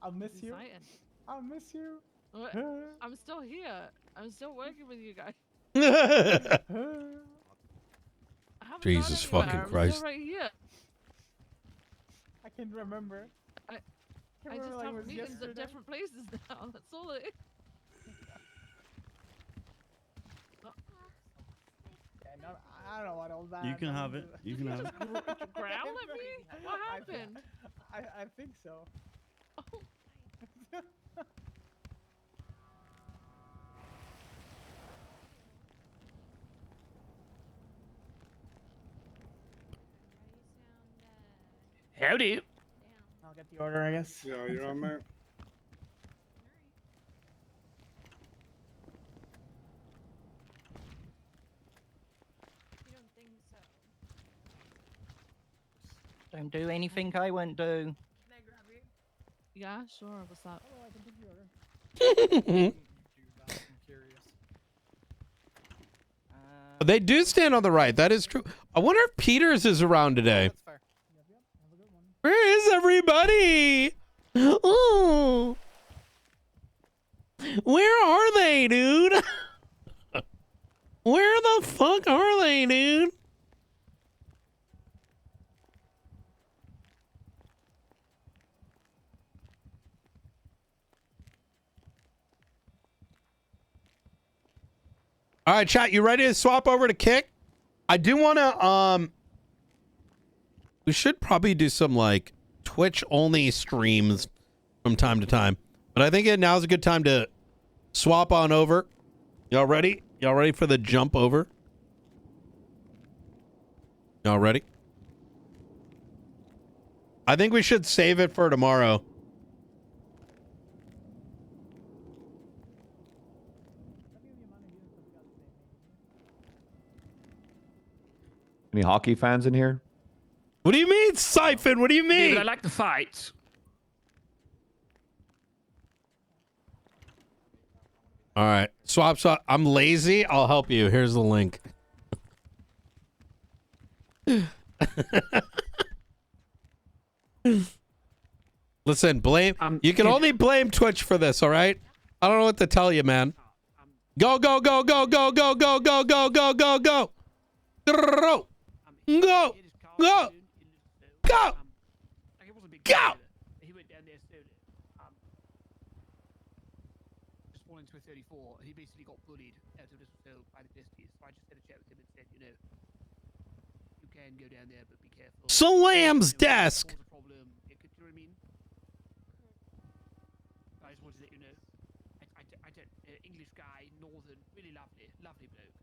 I'll miss you. Exciting. I'll miss you. What? I'm still here. I'm still working with you guys. I haven't Jesus gone fucking anywhere. I'm Christ. still right here. I can remember. I remember just like it have was meetings yesterday. at different places now. That's all it is. Yeah, no, I don't know what all that. You can have it. You can have it. Just growl at me? What happened? I think so. Oh, Howdy. I'll get the order, I guess. Yeah, you're on, mate. Don't do anything I won't do. yeah, sure. What's that? Oh, I can take the order. I'm curious. They do stand on the right. That is true. I wonder if Peters is around today. That's fair. Yep, yep. Have a good one. Where is everybody? Oh. Where are they, dude? Where the fuck are they, dude? All right, chat, you ready to swap over to Kick? I do want to, we should probably do some, like, Twitch-only streams from time to time. But I think now's a good time to swap on over. Y'all ready? Y'all ready for the jump over? Y'all ready? I think we should save it for tomorrow. Any hockey fans in here? What do you mean, Siphon? What do you mean? Yeah, but I like the fights. All right. Swap. I'm lazy. I'll help you. Here's the link. Listen, blame. You can only blame Twitch for this, all right? I don't know what to tell you, man. Go, go, go, go, go, go, go, go, go, go, go, go. Go. Go. Go. Go. Go. He went down there soon. Just went into a 34. He basically got bullied out of this hotel by the besties. So I just had a chat with him and said, you know, you can go down there, but be careful. Salam's desk. Cause a problem. It could, you know what I mean? I just wanted to let you know. I don't, English guy, northern, really lovely, lovely bloke.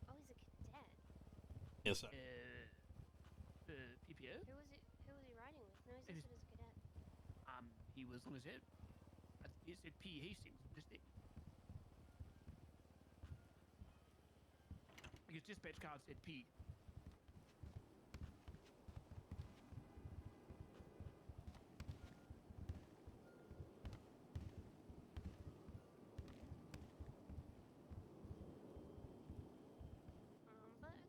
Oh, he's a cadet. Yes, sir. PPO? Who was he riding with? No, he's listed as a cadet. He was on his own. He said P. Hastings, didn't he? His dispatch card said P. But okay, alright.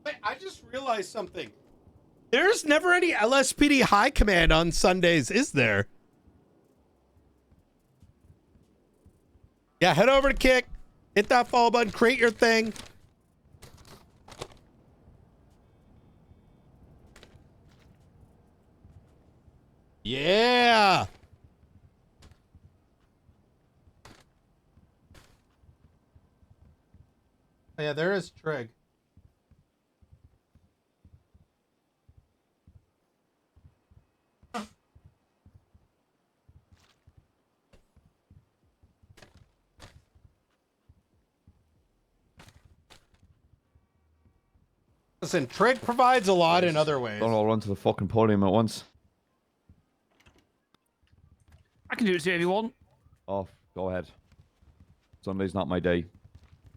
Wait, I just realized something. There's never any LSPD high command on Sundays, is there? Yeah, head over to Kick. Hit that follow button. Create your thing. Yeah. Oh, yeah, there is Trig. Listen, Trig provides a lot in other ways. Don't all run to the fucking podium at once. I can do it to anyone. Oh, go ahead. Sunday's not my day,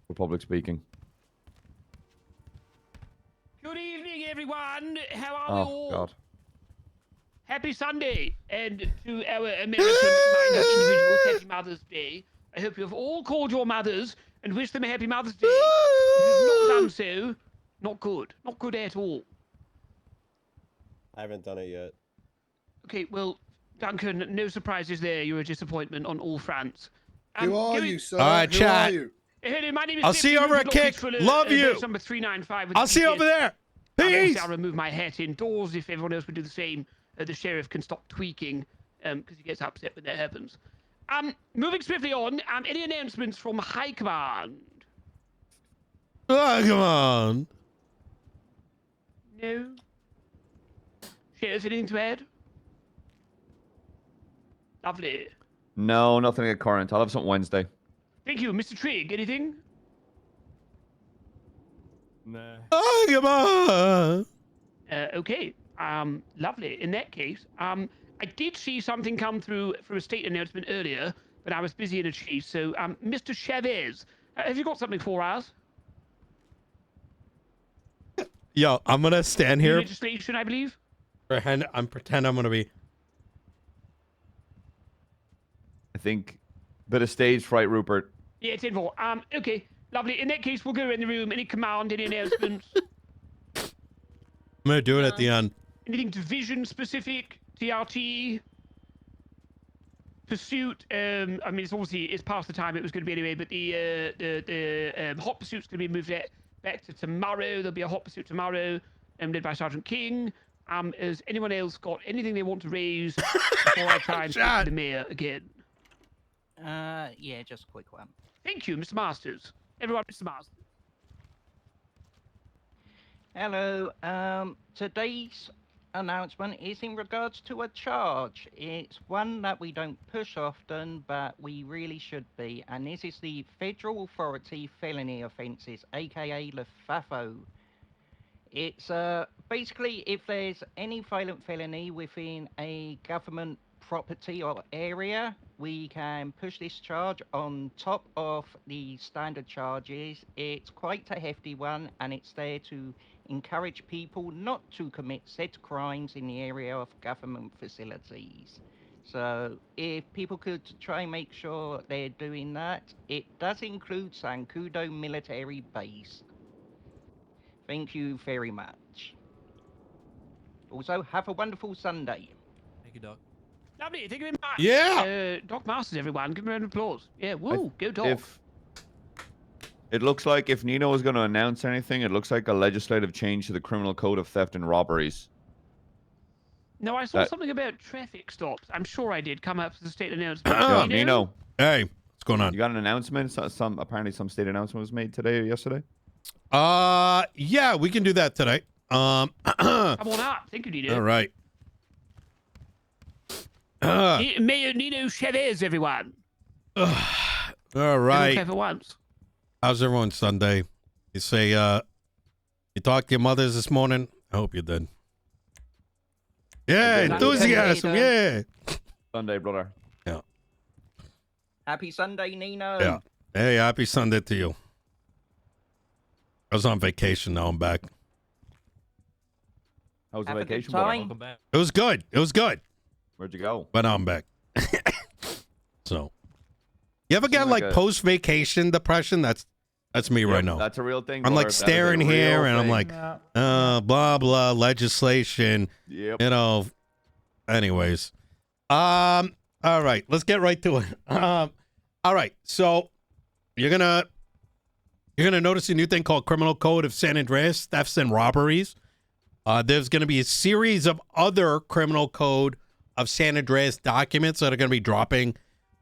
for public speaking. Good evening, everyone. How are we Oh, all? God. Happy Sunday, and to our American minor individuals, Happy Mother's Day. I hope you have all called your mothers and wished them a happy Mother's Day. If you have not done so, not good. Not good at all. I haven't done it yet. Okay, well, Duncan, no surprises there. You're a disappointment on all fronts. Who are going- you, sir? All right, Who chat. are you? Hello, my name is I'll see you Deputy over at Rupert Kick. Locke's fuller, Love you. verse number 395 with I'll see you over GPS. there. Obviously, Peace. I'll remove my hat indoors if everyone else would do the same. The sheriff can stop tweaking because he gets upset when that happens. Moving swiftly on. Any announcements from High Command? Oh, come on. No. Sheriff, anything to add? Lovely. No, nothing at current. I'll have something Wednesday. Thank you, Mr. Trigg. Anything? Nah. Oh, come on. Okay. Lovely. In that case, I did see something come through for a state announcement earlier, but I was busy in a chase. So, Mr. Chavez, have you got something for us? Yo, I'm going to stand New here. legislation, I believe. Pretend I'm going to be. I think bit of stage fright, Rupert. Yeah, it's in for. Okay. Lovely. In that case, we'll go in the room. Any command, any announcements? I'm going to do it at the end. Anything division specific? TRT? Pursuit? I mean, it's past the time it was going to be anyway, but the hot pursuit's going to be moved back to tomorrow. There'll be a hot pursuit tomorrow, led by Sergeant King. Has anyone else got anything they want to raise before I try and speak to the mayor again? Yeah, just a quick one. Thank you, Mr. Masters. Everyone, Mr. Masters. Hello. Today's announcement is in regards to a charge. It's one that we don't push often, but we really should be. And this is the Federal Authority Felony Offences, aka the FAFO. It's basically if there's any violent felony within a government property or area, we can push this charge on top of the standard charges. It's quite a hefty one, and it's there to encourage people not to commit said crimes in the area of government facilities. So if people could try and make sure they're doing that, it does include Sankudo Military Base. Thank you very much. Also, have a wonderful Sunday. Thank you, Doc. Lovely. Thank you very much. Yeah. Doc Masters, everyone. Give him a round of applause. Yeah, woo. Go Doc. If it looks like if Nino is going to announce anything, it looks like a legislative change to the criminal code of theft and robberies. No, I saw That- something about traffic stops. I'm sure I did come up as a state announcement. Yeah, Nino? Nino, Hey, what's going on? you got an announcement? Apparently some state announcement was made today or yesterday. Yeah, we can do that today. Come on up. Thank you, Nino. All right. Mayor Nino Chavez, everyone. All Everyone right. clap for once. How's everyone Sunday? You say, you talked to your mothers this morning? I hope you did. Yeah, did. enthusiasm, yeah. Sunday, brother. Happy Sunday, Nino. Yeah. Hey, happy Sunday to you. I was on vacation, now I'm back. How was the Have a good vacation, time. brother? Welcome back. It was good. It was good. Where'd you go? But now I'm back. So, you ever get Seemed like like a- post-vacation depression? That's me right now. That's a real thing. I'm brother. like That is a staring real here and I'm thing. like, No. blah, blah, legislation. Yep. You know, anyways. All right, let's get right to it. All right, so you're gonna notice a new thing called Criminal Code of San Andreas, thefts and robberies. There's gonna be a series of other Criminal Code of San Andreas documents that are gonna be dropping,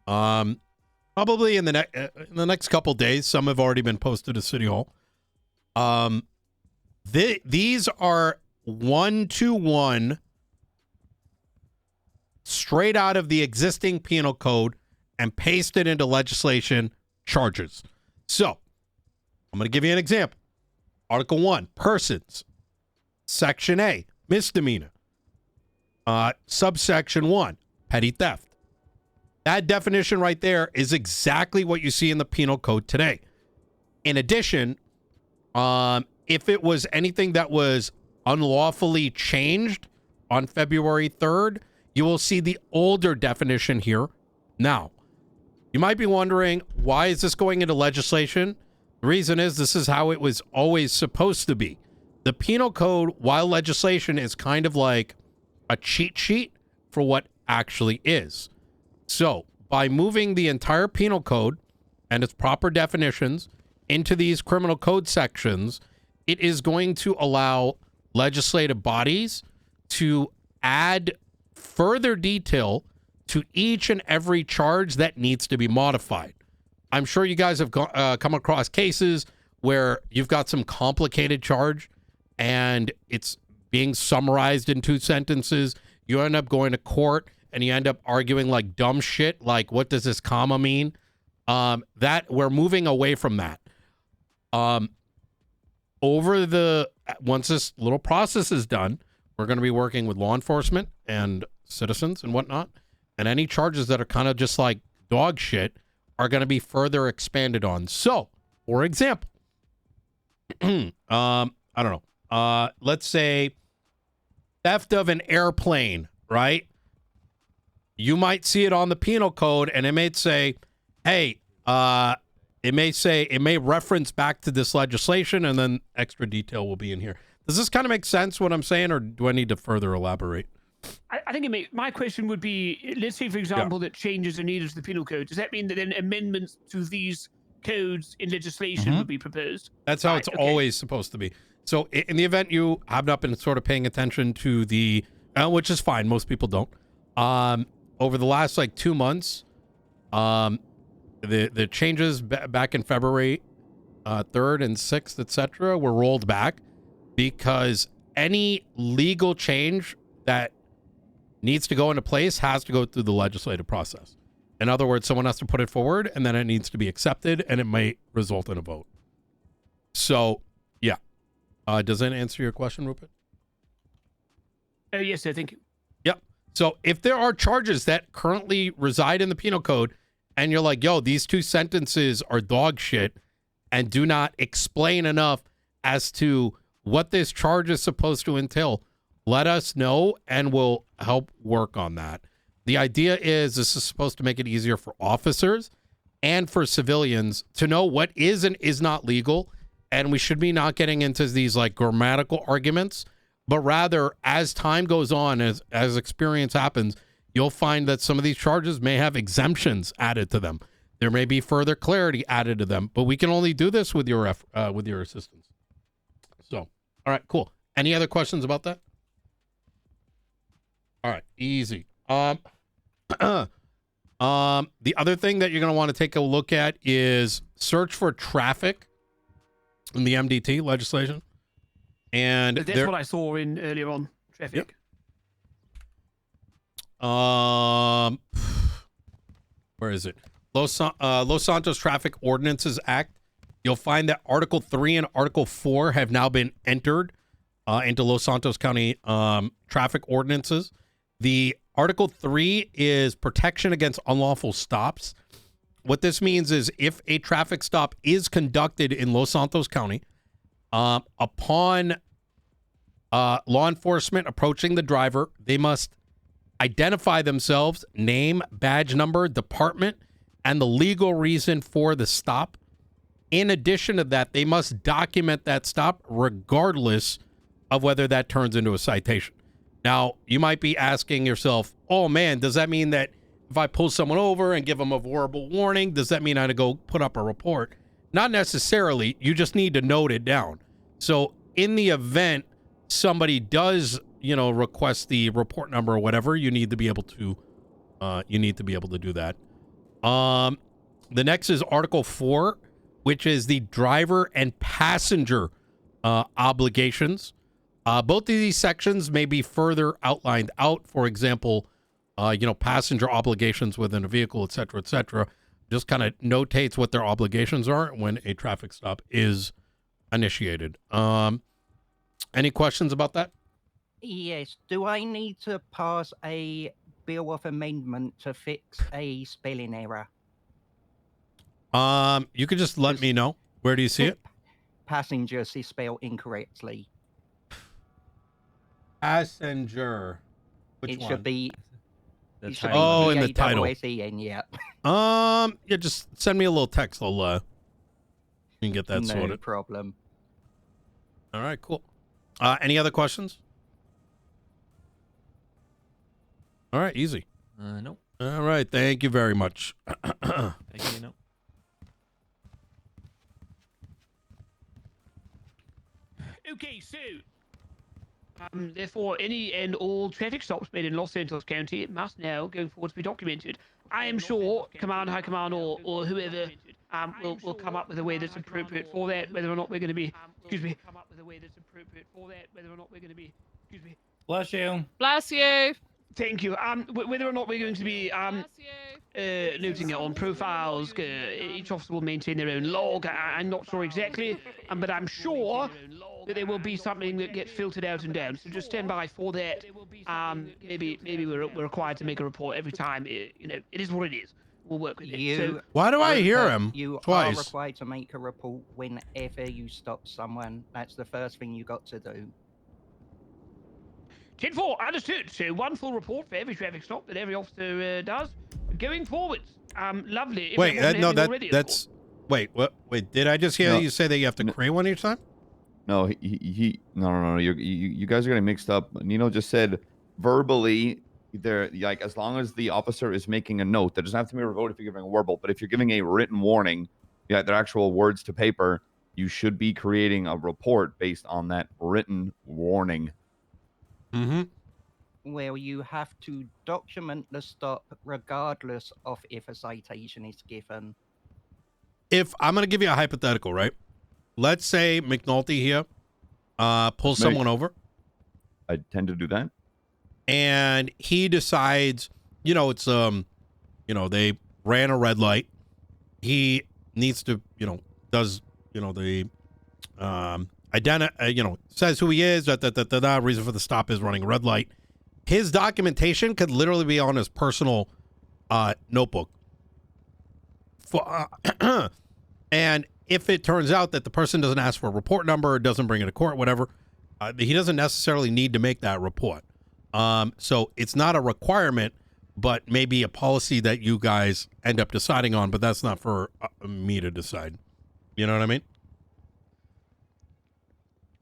probably in the next couple days. Some have already been posted to City Hall. These are 1-to-1 straight out of the existing penal code and pasted into legislation charges. So, I'm going to give you an example. Article 1, persons. Section A, misdemeanor. Subsection 1, petty theft. That definition right there is exactly what you see in the penal code today. In addition, if it was anything that was unlawfully changed on February 3rd, you will see the older definition here. Now, You might be wondering, why is this going into legislation? The reason is this is how it was always supposed to be. The penal code, while legislation, is kind of like a cheat sheet for what actually is. So by moving the entire penal code and its proper definitions into these criminal code sections, it is going to allow legislative bodies to add further detail to each and every charge that needs to be modified. I'm sure you guys have come across cases where you've got some complicated charge and it's being summarized in 2 sentences. You end up going to court and you end up arguing like dumb shit, like what does this comma mean? That we're moving away from that. Once this little process is done, we're going to be working with law enforcement and citizens and whatnot, and any charges that are kind of just like dog shit are going to be further expanded on. So, for example, I don't know. Let's say theft of an airplane, right? You might see it on the penal code and it may say, hey, it may reference back to this legislation, and then extra detail will be in here. Does this kind of make sense what I'm saying, or do I need to further elaborate? I think my question would be, let's say, for example, that changes are needed to the penal code. Does that mean that then amendments to these codes in legislation would be proposed? That's how it's always supposed to be. So in the event you have not been sort of paying attention to the, which is fine, most people don't, over the last like 2 months, the changes back in February 3rd and 6th, etc., were rolled back because any legal change that needs to go into place has to go through the legislative process. In other words, someone has to put it forward and then it needs to be accepted and it may result in a vote. So, yeah. Does that answer your question, Rupert? Yes, sir. Thank you. Yep. So if there are charges that currently reside in the penal code and you're like, yo, these 2 sentences are dog shit and do not explain enough as to what this charge is supposed to entail, let us know and we'll help work on that. The idea is this is supposed to make it easier for officers and for civilians to know what is and is not legal. And we should be not getting into these like grammatical arguments, but rather as time goes on, as experience happens, you'll find that some of these charges may have exemptions added to them. There may be further clarity added to them, but we can only do this with your assistance. So, all right, cool. Any other questions about that? All right, easy. The other thing that you're going to want to take a look at is search for traffic in the MDT legislation. And that's what I saw in earlier on traffic. Yep. Where is it? Los Santos Traffic Ordinances Act. You'll find that Article 3 and Article 4 have now been entered into Los Santos County traffic ordinances. The Article 3 is protection against unlawful stops. What this means is if a traffic stop is conducted in Los Santos County, upon law enforcement approaching the driver, they must identify themselves, name, badge number, department, and the legal reason for the stop. In addition to that, they must document that stop regardless of whether that turns into a citation. Now, you might be asking yourself, oh man, does that mean that if I pull someone over and give them a verbal warning, does that mean I had to go put up a report? Not necessarily. You just need to note it down. So in the event somebody does, request the report number or whatever, you need to be able to do that. The next is Article 4, which is the driver and passenger obligations. Both of these sections may be further outlined out. For example, passenger obligations within a vehicle, et cetera, just kind of notates what their obligations are when a traffic stop is initiated. Any questions about that? Yes. Do I need to pass a bill of amendment to fix a spelling error? You could just let me know. Where do you see it? Passengers is spelled incorrectly. Passenger. Which it one? should be You should title. Oh, be in the title. DASSEN, yeah. Yeah, just send me a little text. I'll you can get that No sorted. problem. All right, cool. Any other questions? All right, easy. Nope. All right, thank you very much. Thank you, no. Okay, so therefore, any and all traffic stops made in Los Angeles County must now, going forward, be documented. I am sure Command, High Command, or whoever will come up with a way that's appropriate for that. Whether or not we're going to be, excuse me, come up with a way that's appropriate for that. Whether or not we're going to be, excuse me. Bless you. Bless you. Thank you. Whether or not we're going to be Bless you. noting it on profiles, each officer will maintain their own log. I'm not sure exactly, but I'm sure that there will be something that gets filtered out and down. So just stand by for that. Maybe we're required to make a report every time. You know, it is what it is. We'll work with it. So, Why do I hear him You twice? are required to make a report whenever you stop someone. That's the first thing you got to do. 10-4, understood. So one full report for every traffic stop that every officer does. Going forwards. Lovely. If Wait, that wasn't no, happening already, of course. that's. Wait, what? Wait, did I just hear No. you say that you have to create one each time? No, no. You guys are getting mixed up. Nino just said verbally, there, like, as long as the officer is making a note, that doesn't have to be revoked if you're giving a verbal, but if you're giving a written warning, yeah, their actual words to paper, you should be creating a report based on that written warning. Mm-hmm. Well, you have to document the stop regardless of if a citation is given. If I'm going to give you a hypothetical, right? Let's say McNulty here pulls someone over. I tend to do that. And he decides, it's they ran a red light. He needs to, does, the says who he is, reason for the stop is running a red light. His documentation could literally be on his personal notebook. And if it turns out that the person doesn't ask for a report number or doesn't bring it to court, whatever, he doesn't necessarily need to make that report. So it's not a requirement, but maybe a policy that you guys end up deciding on, but that's not for me to decide. You know what I mean?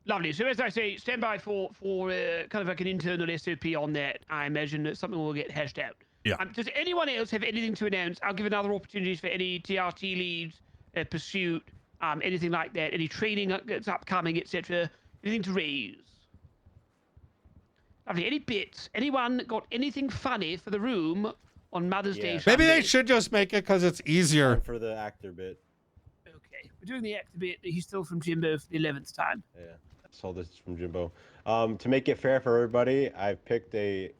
Lovely. So as I say, stand by for kind of like an internal SOP on that. I imagine that something will get hashed out. Yeah. Does anyone else have anything to announce? I'll give another opportunities for any TRT leads, pursuit, anything like that, any training that's upcoming, etc. Anything to raise? Lovely. Any bits? Anyone got anything funny for the room on Mother's Day? Maybe Sunday? they should just make it because it's easier. Time for the actor bit. Okay, we're doing the actor bit. He's still from Jimbo for the 11th time. Yeah, I stole this from Jimbo. To make it fair for everybody, I've picked a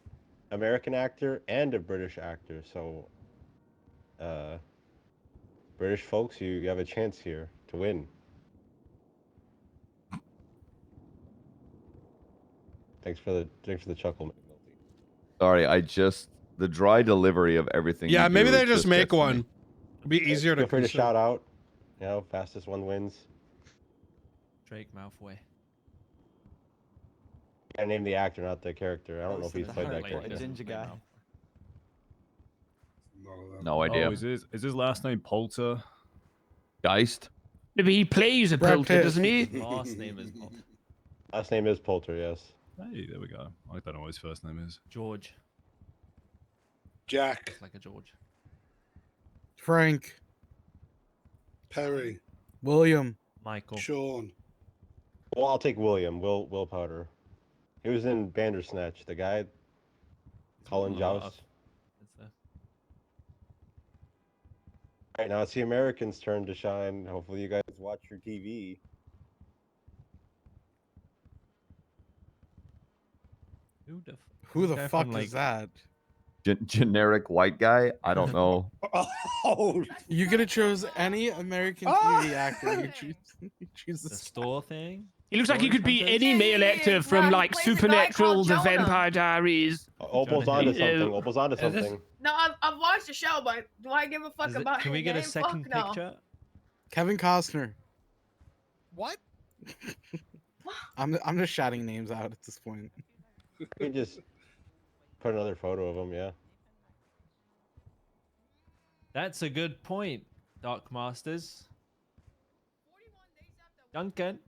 American actor and a British actor. So, British folks, you have a chance here to win. Thanks for the chuckle, McNulty. Sorry, the dry delivery of everything. Yeah, you maybe do they just make gets to me. one. It'd be easier to Feel free to consider. shout out. Fastest one wins. Drake Malfoy. I name the actor, not the character. I don't know if he's played that Like character. a ginger guy. No idea. Oh, is his last name Poulter? Geist. Maybe he plays a Brad Poulter, Pitt. doesn't he? Last name is Poulter. Last name is Poulter, yes. Hey, there we go. I don't know what his first name is. George. Jack, It's like a George. Frank. Perry, William. Michael. Sean. Well, I'll take William. Will Powder. He was in Bandersnatch. The guy. Colin Joust. It's All right, now it's the Americans' turn to shine. Hopefully, you guys watch your TV. Who the guy fuck from, is like- that? Generic white guy. I don't know. Oh, You could have chose any American TV actor. You choose the this. store thing. He looks like he Story could be franchise? any male Yeah, actor yeah, from yeah, like he plays a guy Supernatural, called The Jonah. Vampire Diaries. Opal's Jonah onto Hill. something. Yeah. Opal's onto Is this- something. No, I've watched the show, but do I give a fuck Is it- about can we his get a name? second Fuck no. picture? Kevin Costner. What? I'm just shouting names out at this point. You can just put another photo of him, yeah. That's a good point, Dark Masters. Duncan,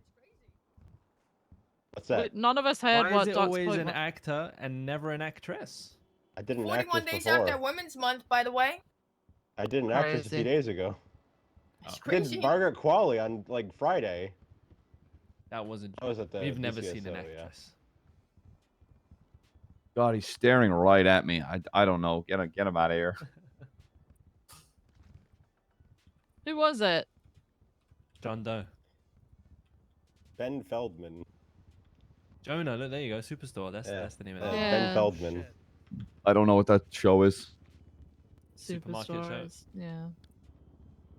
What's that? None of us heard why what is it Doc's always point an was. actor and never an actress? I did an 41 actress days before. after Women's Month, by the way. I did an actress a few Crazy. days ago. That's I crazy. did Margaret Qualley on like Friday. That wasn't. I was at the We've never seen an BCSO, yeah. actress. God, he's staring right at me. I don't know. Get him out of here. Who was it? John Doe. Ben Feldman. Jonah, look, there you go. Superstore. That's Yeah. the name of Ben that. Yeah. Feldman. I don't know what that show is. Supermarket show. Superstores. Yeah.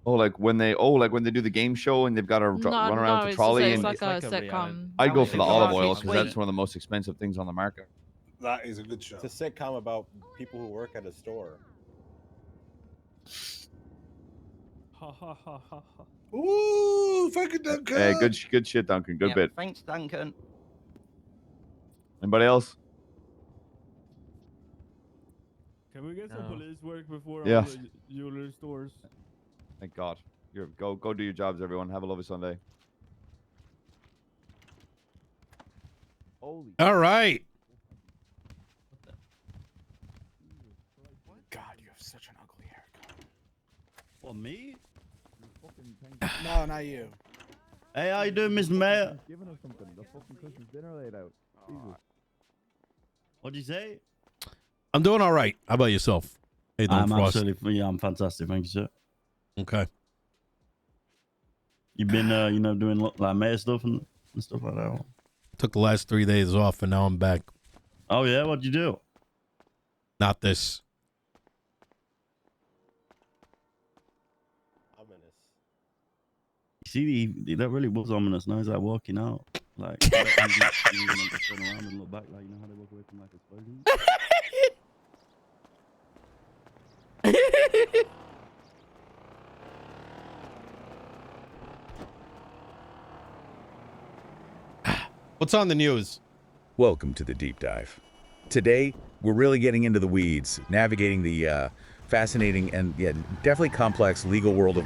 Oh, like when they do the game show and they've got to run around the it's trolley just, and it's like It's a like a reality. sitcom. I'd go was for the a olive Supermarket oil because that's Suite. one of the most expensive things on the market. That is a good show. It's a sitcom about people who work at a store. Ha ha ha ha ha. Ooh, fucking Duncan. Hey, good shit, Duncan. Good Yeah, bit. Thanks, Duncan. Anybody else? Can we get some No. police work before Yeah. all the jewelry stores? Thank God. Go do your jobs, everyone. Have a lovely Sunday. Holy. All right. God, you have such an ugly haircut. Well, me? No, not you. Hey, how you doing, Mr. Mayor? Giving us something. The fucking Christmas dinner laid out. What'd you say? I'm doing all right. How about yourself? How you doing, I'm Frost? absolutely, yeah, I'm fantastic. Thank you, sir. Okay. You've been, doing like mayor stuff and stuff like that. Took the last 3 days off, and now I'm back. Oh yeah, what'd you do? Not this. Ominous. You see, that really was ominous. Now he's like walking out, like you know, turn around and look back, like you know how they walk away from like explosions. What's on the news? Welcome to the deep dive. Today, we're really getting into the weeds, navigating the fascinating and definitely complex legal world of